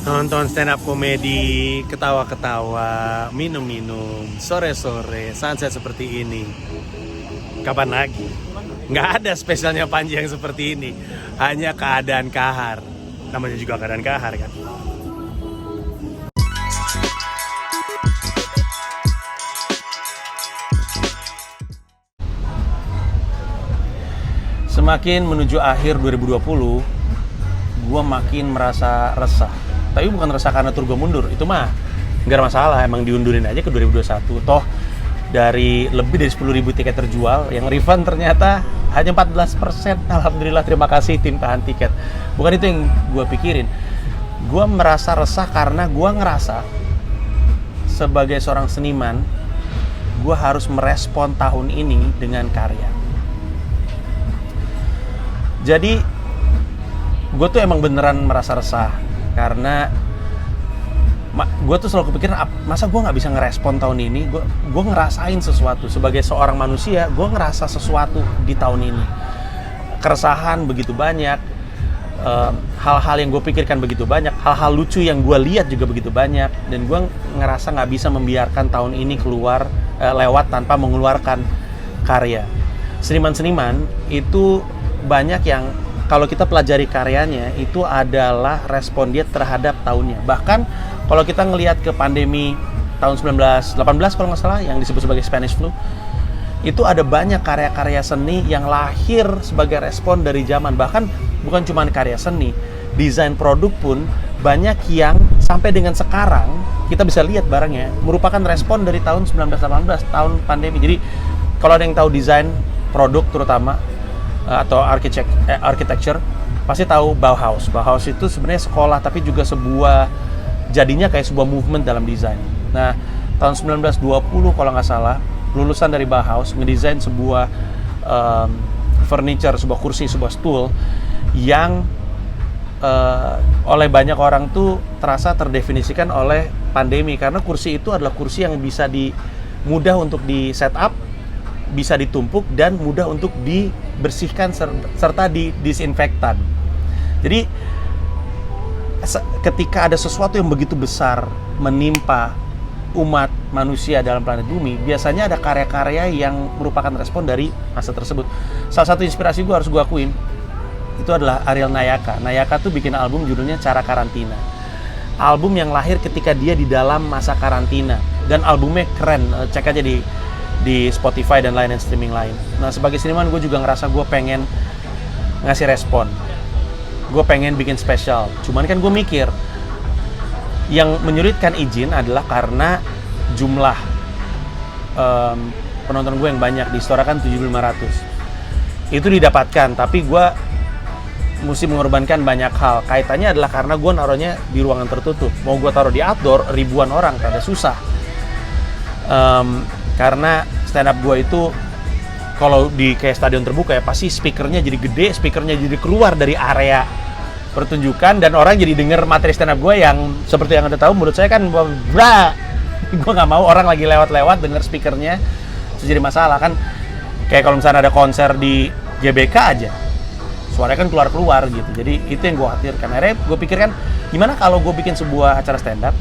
Nonton stand up komedi, ketawa-ketawa, minum-minum, sore-sore, sunset seperti ini. Kapan lagi? Nggak ada spesialnya Panji yang seperti ini. Hanya keadaan kahar. Namanya juga keadaan kahar kan. Semakin menuju akhir 2020, gue makin merasa resah. Tapi bukan resah karena tur gue mundur, itu mah nggak ada masalah, emang diundurin aja ke 2021. Toh dari lebih dari 10.000 tiket terjual, yang refund ternyata hanya 14%. Alhamdulillah, terima kasih tim tahan tiket. Bukan itu yang gue pikirin. Gue merasa resah karena gue ngerasa sebagai seorang seniman, gue harus merespon tahun ini dengan karya. Jadi gue tuh emang beneran merasa resah karena gue tuh selalu kepikiran, masa gue nggak bisa ngerespon tahun ini. Gue ngerasain sesuatu sebagai seorang manusia, gue ngerasa sesuatu di tahun ini, keresahan begitu banyak, hal-hal yang gue pikirkan begitu banyak, hal-hal lucu yang gue lihat juga begitu banyak, dan gue ngerasa nggak bisa membiarkan tahun ini keluar lewat tanpa mengeluarkan karya. Seniman-seniman itu banyak yang kalau kita pelajari karyanya itu adalah respon dia terhadap tahunnya. Bahkan kalau kita ngelihat ke pandemi tahun 1918 kalau nggak salah yang disebut sebagai Spanish Flu, itu ada banyak karya-karya seni yang lahir sebagai respon dari zaman. Bahkan bukan cuma karya seni, desain produk pun banyak yang sampai dengan sekarang kita bisa lihat barangnya merupakan respon dari tahun 1918, tahun pandemi. Jadi kalau ada yang tahu desain produk terutama atau architecture, pasti tahu Bauhaus. Bauhaus itu sebenarnya sekolah tapi juga jadinya kayak sebuah movement dalam desain. Nah, tahun 1920 kalau nggak salah, lulusan dari Bauhaus ngedesain sebuah furniture, sebuah kursi, sebuah stool yang oleh banyak orang tuh terasa terdefinisikan oleh pandemi, karena kursi itu adalah kursi yang bisa mudah untuk di set up, bisa ditumpuk, dan mudah untuk dibersihkan serta disinfektan. Jadi ketika ada sesuatu yang begitu besar menimpa umat manusia dalam planet bumi, biasanya ada karya-karya yang merupakan respon dari masa tersebut. Salah satu inspirasi gue, harus gue akuin, itu adalah Ariel Nayaka. Nayaka tuh bikin album judulnya Cara Karantina. Album yang lahir ketika dia di dalam masa karantina, dan albumnya keren. Cek aja di Spotify dan lain streaming lain. Nah, sebagai seniman gue juga ngerasa gue pengen ngasih respon, gue pengen bikin spesial. Cuman kan gue mikir, yang menyulitkan izin adalah karena jumlah penonton gue yang banyak, diistorakan 7.500. Itu didapatkan, tapi gue mesti mengorbankan banyak hal. Kaitannya adalah karena gue naruhnya di ruangan tertutup. Mau gue taruh di outdoor, ribuan orang, rada susah. Karena stand up gue itu kalau di kayak stadion terbuka ya, pasti speakernya jadi gede, speakernya jadi keluar dari area pertunjukan, dan orang jadi denger materi stand up gue yang seperti yang Anda tahu, menurut saya kan gue nggak mau orang lagi lewat-lewat denger speakernya, itu jadi masalah kan. Kayak kalau misalnya ada konser di GBK aja, suaranya kan keluar-keluar gitu. Jadi itu yang gue khawatirkan. Akhirnya gue pikirkan, gimana kalau gue bikin sebuah acara stand up,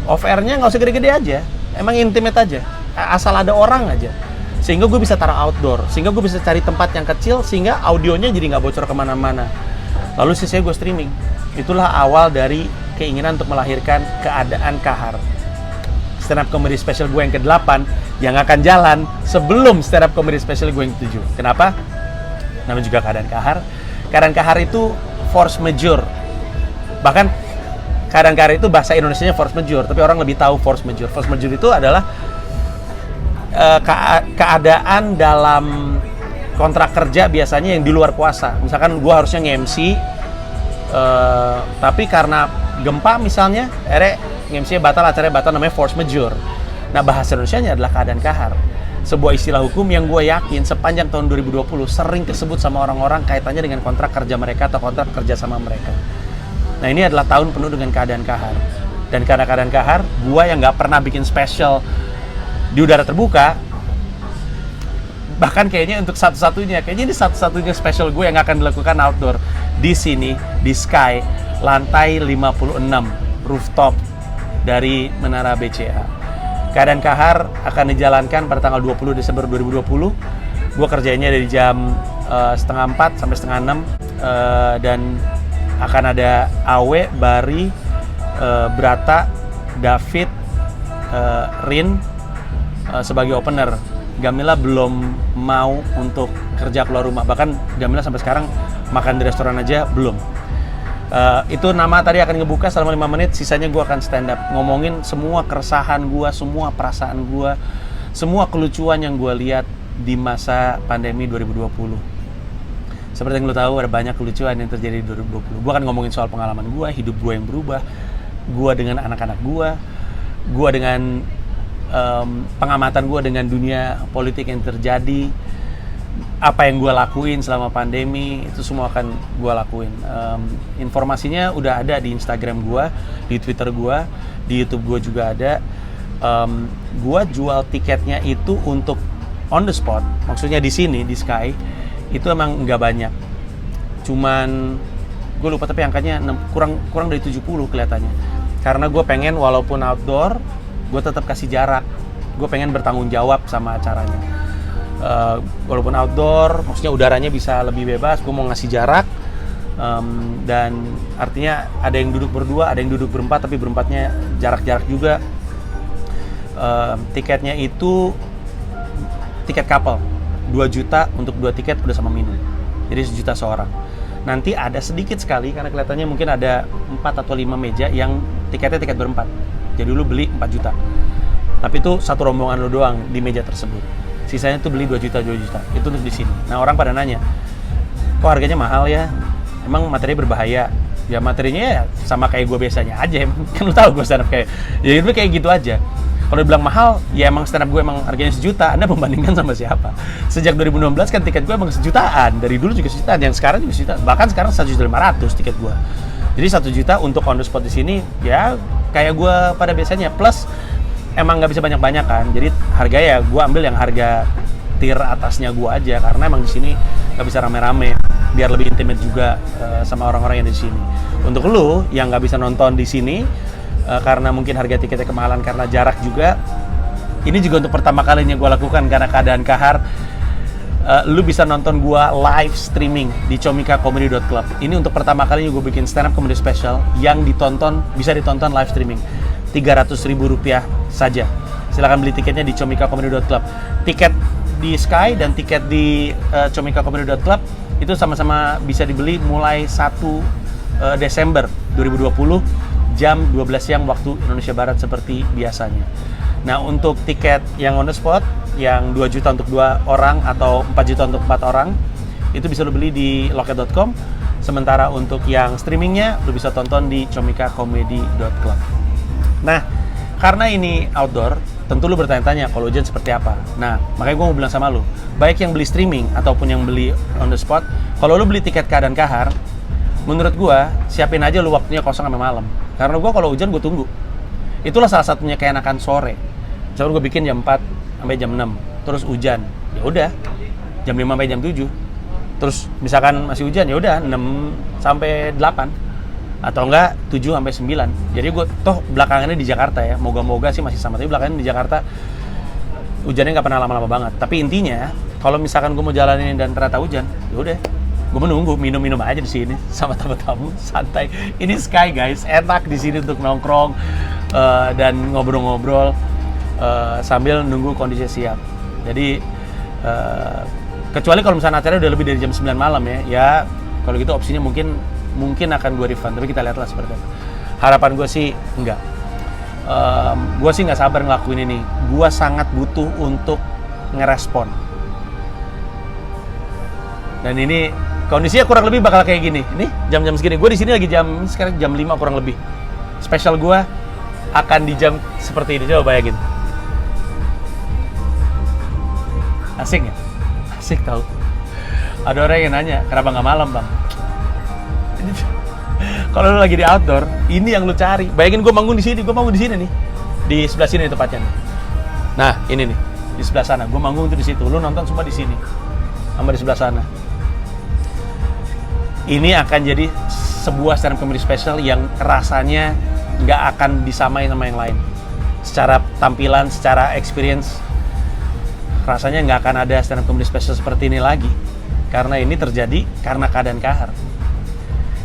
off air-nya nggak usah gede-gede aja, emang intimate aja, asal ada orang aja, sehingga gue bisa taruh outdoor, sehingga gue bisa cari tempat yang kecil, sehingga audionya jadi nggak bocor kemana-mana. Lalu sisanya gue streaming. Itulah awal dari keinginan untuk melahirkan Keadaan Kahar, stand up comedy special gue yang ke-8, yang akan jalan sebelum stand up comedy special gue yang ke-7. Kenapa? Namanya juga Keadaan Kahar. Keadaan Kahar itu force majeure. Bahkan Keadaan Kahar itu bahasa Indonesianya force majeure, tapi orang lebih tahu force majeure. Force majeure itu adalah keadaan dalam kontrak kerja biasanya yang di luar kuasa. Misalkan gue harusnya nge-MC, tapi karena gempa misalnya, nge-MC batal, acaranya batal, namanya force majeure. Nah, bahasa Indonesianya adalah Keadaan Kahar. Sebuah istilah hukum yang gue yakin sepanjang tahun 2020 sering disebut sama orang-orang kaitannya dengan kontrak kerja mereka atau kontrak kerja sama mereka. Nah, ini adalah tahun penuh dengan Keadaan Kahar. Dan karena Keadaan Kahar, gue yang nggak pernah bikin spesial di udara terbuka, bahkan kayaknya untuk ini satu-satunya special gue yang akan dilakukan outdoor di sini, di Sky lantai 56. rooftop dari Menara BCA. Keadaan Kahar akan dijalankan pada tanggal 20 Desember 2020. Gue kerjanya dari jam setengah 4 sampai setengah 6, dan akan ada Awe, Bari, Brata, David, Rin sebagai opener. Gamila belum mau untuk kerja keluar rumah, bahkan Gamila sampai sekarang makan di restoran aja belum. Itu nama tadi akan ngebuka selama 5 menit, sisanya gue akan stand up ngomongin semua keresahan gue, semua perasaan gue, semua kelucuan yang gue lihat di masa pandemi 2020. Seperti yang lo tahu, ada banyak kelucuan yang terjadi di 2020. Gue akan ngomongin soal pengalaman gue, hidup gue yang berubah, gue dengan anak-anak gue dengan pengamatan gue dengan dunia politik yang terjadi, apa yang gue lakuin selama pandemi, itu semua akan gue lakuin. Informasinya udah ada di Instagram gue, di Twitter gue, di YouTube gue juga ada. Gue jual tiketnya itu untuk on the spot, maksudnya di sini, di Sky, itu emang nggak banyak. Cuman, gue lupa tapi angkanya kurang dari 70 kelihatannya. Karena gue pengen walaupun outdoor, gue tetap kasih jarak. Gue pengen bertanggung jawab sama acaranya. Walaupun outdoor, maksudnya udaranya bisa lebih bebas, gue mau ngasih jarak, dan artinya ada yang duduk berdua, ada yang duduk berempat, tapi berempatnya jarak-jarak juga. Tiketnya itu tiket couple, 2 juta untuk 2 tiket udah sama minum, jadi 1 juta seorang. Nanti ada sedikit sekali, karena kelihatannya mungkin ada 4 atau 5 meja yang tiketnya tiket berempat, jadi lu beli 4 juta, tapi itu satu rombongan lu doang di meja tersebut. Sisanya tuh beli 2 juta, itu untuk di sini. Nah, orang pada nanya, kok harganya mahal ya? Emang materinya berbahaya? Ya materinya ya sama kayak gue biasanya aja, kan lu tahu gue stand up kayak, ya itu kayak gitu aja. Kalau dibilang mahal, ya emang stand up gue emang harganya 1 juta. Anda membandingkan sama siapa? Sejak 2016 kan tiket gue emang 1 jutaan. Dari dulu juga 1 jutaan, yang sekarang juga 1 juta. Bahkan sekarang 1.500.000 tiket gue. Jadi 1 juta untuk on the spot di sini, ya kayak gue pada biasanya. Plus emang nggak bisa banyak-banyak kan, jadi harga ya gue ambil yang harga tier atasnya gue aja, karena emang di sini nggak bisa rame-rame, biar lebih intimate juga sama orang-orang yang di sini. Untuk lu yang nggak bisa nonton di sini karena mungkin harga tiketnya kemahalan karena jarak juga, ini juga untuk pertama kalinya gue lakukan karena keadaan kahar. Lu bisa nonton gue live streaming di comikakomedy.club. Ini untuk pertama kalinya gue bikin stand up comedy special yang bisa ditonton live streaming. Rp300.000 saja. Silakan beli tiketnya di comikakomedy.club. Tiket di Sky dan tiket di comikakomedy.club itu sama-sama bisa dibeli mulai 1 Desember 2020 jam 12 siang waktu Indonesia Barat seperti biasanya. Nah, untuk tiket yang on the spot yang 2 juta untuk 2 orang atau 4 juta untuk 4 orang itu bisa lo beli di loket.com. Sementara untuk yang streamingnya lo bisa tonton di comikakomedy.club. Nah, karena ini outdoor, tentu lu bertanya-tanya kalau hujan seperti apa. Nah, makanya gue mau bilang sama lu, baik yang beli streaming ataupun yang beli on the spot, kalau lu beli tiket keadaan kahar, menurut gue siapin aja lu waktunya kosong sampai malam. Karena gue kalau hujan gue tunggu. Itulah salah satunya keenakan sore. Misalnya gue bikin jam 4 sampai jam 6, terus hujan, ya udah jam 5 sampai jam 7. Terus misalkan masih hujan, ya udah 6 sampai 8. Atau enggak 7 sampai 9. Jadi gue toh belakangannya di Jakarta ya, moga-moga sih masih sama, tapi belakangan di Jakarta hujannya nggak pernah lama-lama banget. Tapi intinya kalau misalkan gue mau jalanin dan ternyata hujan, ya udah gue menunggu, minum-minum aja di sini sama tamu-tamu santai. Ini Sky guys, enak di sini untuk nongkrong dan ngobrol-ngobrol sambil nunggu kondisi siap. Jadi kecuali kalau misalnya acaranya udah lebih dari jam 9 malam ya kalau gitu opsinya mungkin akan gue refund, tapi kita lihatlah seperti apa. Harapan gue sih enggak. Gue sih nggak sabar ngelakuin ini. Gue sangat butuh untuk ngerespon. Dan ini kondisinya kurang lebih bakal kayak gini. Ini jam-jam segini. Gue di sini lagi sekarang jam 5 kurang lebih. Spesial gue akan di jam seperti ini. Coba bayangin. Asik ya? Asik tau. Ada orang yang nanya, kenapa nggak malam bang? Kalau lu lagi di outdoor, ini yang lu cari. Bayangin gue manggung di sini nih. Di sebelah sini tepatnya nih. Nah, ini nih, di sebelah sana. Gue manggung tuh di situ. Lu nonton semua di sini. Sama di sebelah sana. Ini akan jadi sebuah stand up comedy special yang rasanya nggak akan disamain sama yang lain. Secara tampilan, secara experience, rasanya nggak akan ada stand up comedy special seperti ini lagi. Karena ini terjadi karena keadaan kahar.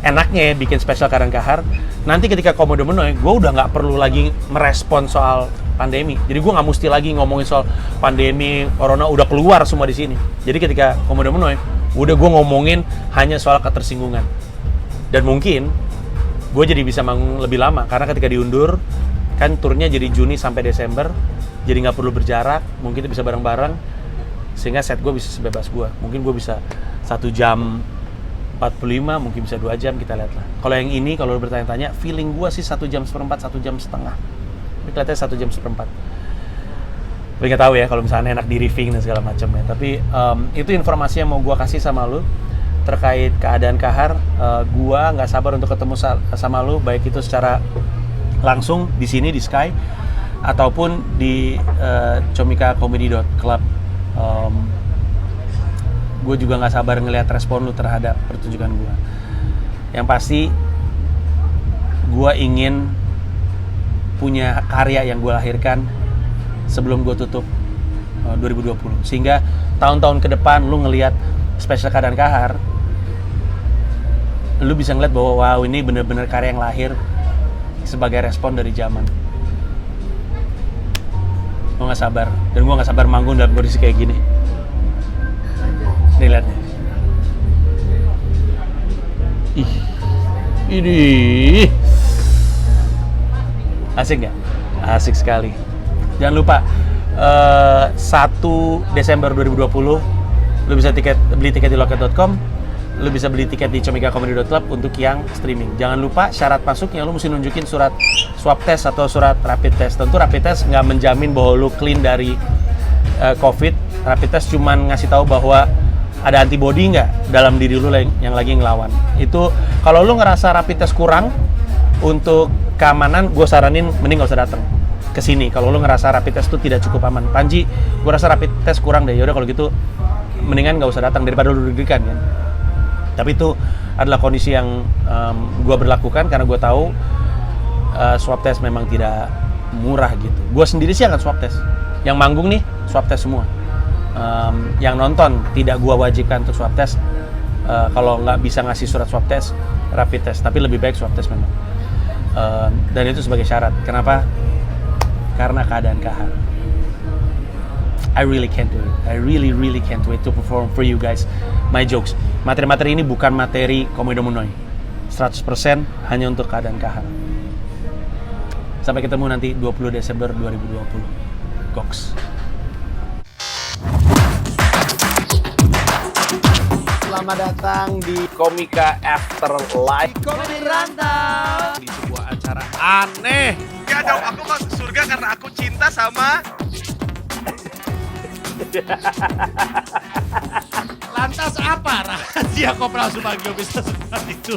Enaknya ya bikin special keadaan kahar, nanti ketika Komodo Menoi, gue udah nggak perlu lagi merespon soal pandemi. Jadi gue nggak mesti lagi ngomongin soal pandemi, corona udah keluar semua di sini. Jadi ketika Komodo Menoi, udah gue ngomongin hanya soal ketersinggungan. Dan mungkin gue jadi bisa manggung lebih lama, karena ketika diundur, kan turnya jadi Juni sampai Desember, jadi nggak perlu berjarak, mungkin bisa bareng-bareng, sehingga set gue bisa sebebas gue. Mungkin gue bisa 1 jam 45, mungkin bisa 2 jam, kita lihat lah. Kalau yang ini, kalau lu bertanya-tanya, feeling gue sih 1 jam seperempat, 1 jam setengah. Tapi kelihatannya 1 jam seperempat. Tapi nggak tahu ya kalau misalnya enak di riffing dan segala macam ya. Tapi itu informasi yang mau gue kasih sama lu terkait keadaan kahar. Gue nggak sabar untuk ketemu sama lu, baik itu secara langsung di sini di Sky ataupun di comicacomedy.club. Gue juga nggak sabar ngelihat respon lu terhadap pertunjukan gue. Yang pasti, gue ingin punya karya yang gue lahirkan sebelum gue tutup 2020. Sehingga tahun-tahun ke depan lu ngelihat spesial keadaan kahar, lu bisa ngeliat bahwa wow, ini bener-bener karya yang lahir sebagai respon dari zaman. Gue nggak sabar, dan gue nggak sabar manggung dalam kondisi kayak gini. Nih lihat nih. Ih, ini asik nggak? Asik sekali. Jangan lupa 1 Desember 2020 lu bisa beli tiket di loket.com, lu bisa beli tiket di comicacomedy.club untuk yang streaming. Jangan lupa syarat masuknya lu mesti nunjukin surat swab test atau surat rapid test. Tentu rapid test nggak menjamin bahwa lu clean dari COVID. Rapid test cuman ngasih tahu bahwa ada antibody nggak dalam diri lu yang lagi ngelawan. Itu kalau lu ngerasa rapid test kurang untuk keamanan, gue saranin mending nggak usah datang ke sini. Kalau lu ngerasa rapid test itu tidak cukup aman, Panji, gue rasa rapid test kurang deh. Yaudah kalau gitu mendingan nggak usah datang daripada lu deg-degan kan. Tapi itu adalah kondisi yang gue berlakukan karena gue tahu swab test memang tidak murah gitu. Gue sendiri sih akan swab test. Yang manggung nih swab test semua. Yang nonton tidak gua wajibkan untuk swab test. Kalau nggak bisa ngasih surat swab test, rapid test. Tapi lebih baik swab test memang. Dan itu sebagai syarat. Kenapa? Karena keadaan kahar. I really can't do it. I really can't wait to perform for you guys my jokes. Materi-materi ini bukan materi Komodo Menoi. 100% hanya untuk keadaan kahar. Sampai ketemu nanti 20 Desember 2020. Goks. Selamat datang di Komika Afterlife Komedi Rantau. Di sebuah acara aneh. Gak dong, aku masuk surga karena aku cinta sama Lantas apa rahasia Kopral Subagio bisa seperti itu?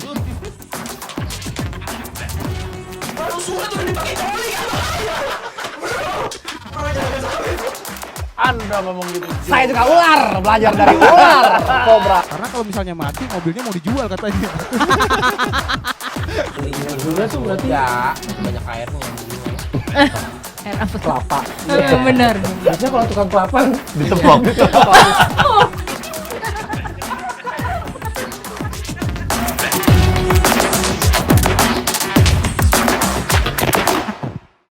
Anda ngomong gitu. Saya juga ular, belajar dari ular, kobra. Karena kalau misalnya mati, mobilnya mau dijual katanya. Juga tuh berarti Ya, banyak airnya. Air apa? Kelapa. Bener. Biasanya kalau tukang kelapa ditepok.